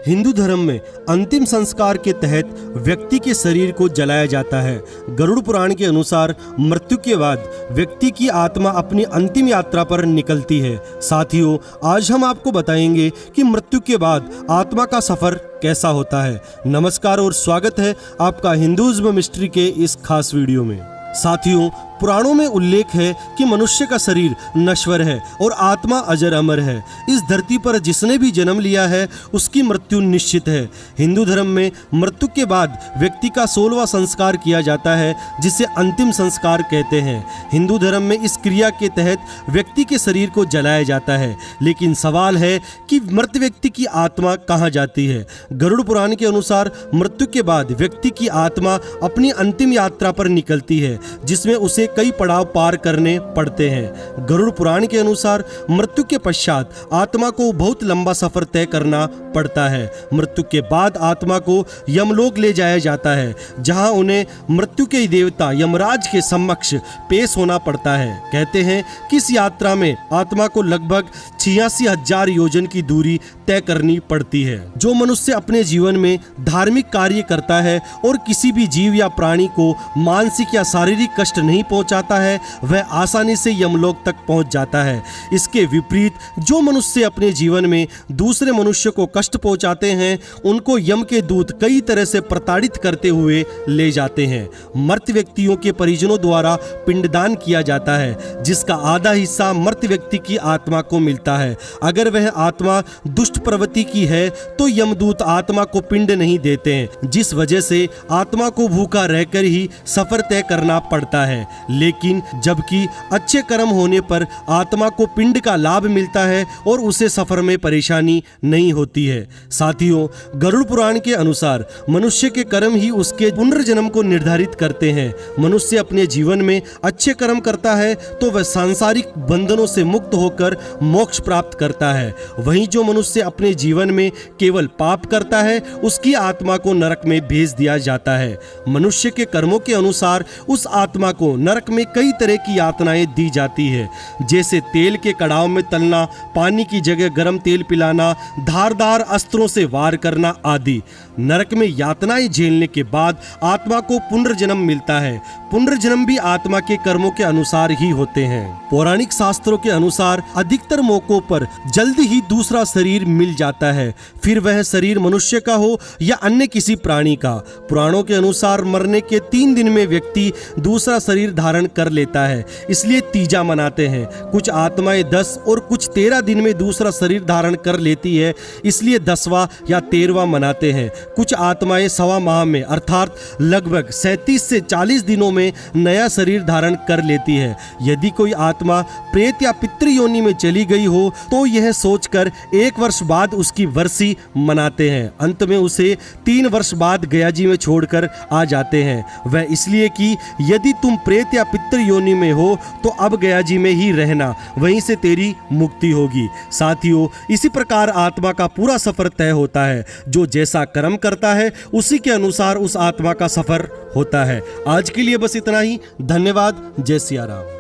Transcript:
हिंदू धर्म में अंतिम संस्कार के तहत व्यक्ति के शरीर को जलाया जाता है। गरुड़ पुराण के अनुसार मृत्यु के बाद व्यक्ति की आत्मा अपनी अंतिम यात्रा पर निकलती है। साथियों, आज हम आपको बताएंगे कि मृत्यु के बाद आत्मा का सफर कैसा होता है। नमस्कार और स्वागत है आपका हिंदुइज्म मिस्ट्री के इस खास वीडियो में। साथियों, पुराणों में उल्लेख है कि मनुष्य का शरीर नश्वर है और आत्मा अजर अमर है। इस धरती पर जिसने भी जन्म लिया है उसकी मृत्यु निश्चित है। हिंदू धर्म में मृत्यु के बाद व्यक्ति का 16वां संस्कार किया जाता है, जिसे अंतिम संस्कार कहते हैं। हिंदू धर्म में इस क्रिया के तहत व्यक्ति के शरीर को जलाया जाता है। लेकिन सवाल है कि मृत व्यक्ति की आत्मा कहाँ जाती है। गरुड़ पुराण के अनुसार मृत्यु के बाद व्यक्ति की आत्मा अपनी अंतिम यात्रा पर निकलती है, जिसमें उसे कई पड़ाव पार करने पड़ते हैं। गरुड़ पुराण के अनुसार मृत्यु के पश्चात आत्मा को बहुत लंबा सफर तय करना पड़ता है। मृत्यु के बाद आत्मा को यमलोक ले जाया जाता है, जहां उन्हें मृत्यु के देवता यमराज के समक्ष पेश होना पड़ता है। कहते हैं कि इस यात्रा में आत्मा को लगभग 86,000 योजन की दूरी तय करनी पड़ती है। जो मनुष्य अपने जीवन में धार्मिक कार्य करता है और किसी भी जीव या प्राणी को मानसिक या शारीरिक कष्ट नहीं पहुंचाता है, वह आसानी से यमलोक तक पहुंच जाता है। इसके विपरीत जो मनुष्य अपने जीवन में दूसरे मनुष्य को कष्ट पहुंचाते हैं, उनको यम के दूत कई तरह से प्रताड़ित करते हुए ले जाते हैं। मृत व्यक्तियों के परिजनों द्वारा पिंडदान किया जाता है, जिसका आधा हिस्सा मृत व्यक्ति की आत्मा को मिलता है। अगर वह आत्मा दुष्ट प्रवृत्ति की है तो यमदूत आत्मा को पिंड नहीं देते हैं, जिस वजह से आत्मा को भूखा रहकर ही सफर तय करना पड़ता है। लेकिन जबकि अच्छे कर्म होने पर आत्मा को पिंड का लाभ मिलता है और उसे सफर में परेशानी नहीं होती है। साथियों, गरुड़ पुराण के अनुसार मनुष्य के कर्म ही उसके पुनर्जन्म को निर्धारित करते हैं। मनुष्य अपने जीवन में अच्छे कर्म करता है तो वह सांसारिक बंधनों से मुक्त होकर मोक्ष प्राप्त करता है। वहीं जो मनुष्य अपने जीवन में केवल पाप करता है, उसकी आत्मा को नरक में भेज दिया जाता है। मनुष्य के कर्मों के अनुसार उस आत्मा को नरक में कई तरह की यातनाएं दी जाती है, जैसे तेल के कड़ाव में तलना, पानी की जगह गर्म तेल पिलाना, धारदार अस्त्रों से वार करना आदि। नरक में यातनाएं झेलने के बाद आत्मा को पुनर्जन्म मिलता है। पुनर्जन्म भी आत्मा के कर्मों के अनुसार ही होते हैं। पौराणिक शास्त्रों के अनुसार अधिकतर मौकों पर जल्दी ही दूसरा शरीर मिल जाता है, फिर वह शरीर मनुष्य का हो या अन्य किसी प्राणी का। पुराणों के अनुसार मरने के 3 दिन में व्यक्ति दूसरा शरीर धारण कर लेता है, इसलिए तीजा मनाते हैं। कुछ आत्माएं 10 और कुछ 13 दिन में दूसरा शरीर धारण कर लेती है, इसलिए 10वां या 13वां मनाते हैं। कुछ आत्माएं 1.25 माह में अर्थात लगभग 37 से 40 दिनों में नया शरीर धारण कर लेती है। यदि कोई आत्मा प्रेत या पितृ योनि में चली गई हो तो यह सोचकर 1 वर्ष बाद उसकी वर्षी मनाते हैं। अंत में उसे 3 वर्ष बाद गयाजी में छोड़कर आ जाते हैं। वह इसलिए कि यदि तुम प्रेत या पितृ योनि में हो तो अब गयाजी में ही रहना, वहीं से तेरी मुक्ति होगी। साथियों, इसी प्रकार आत्मा का पूरा सफर तय होता है। जो जैसा कर्म करता है उसी के अनुसार उस आत्मा का सफर होता है। आज के लिए बस इतना ही। धन्यवाद। जय सिया राम।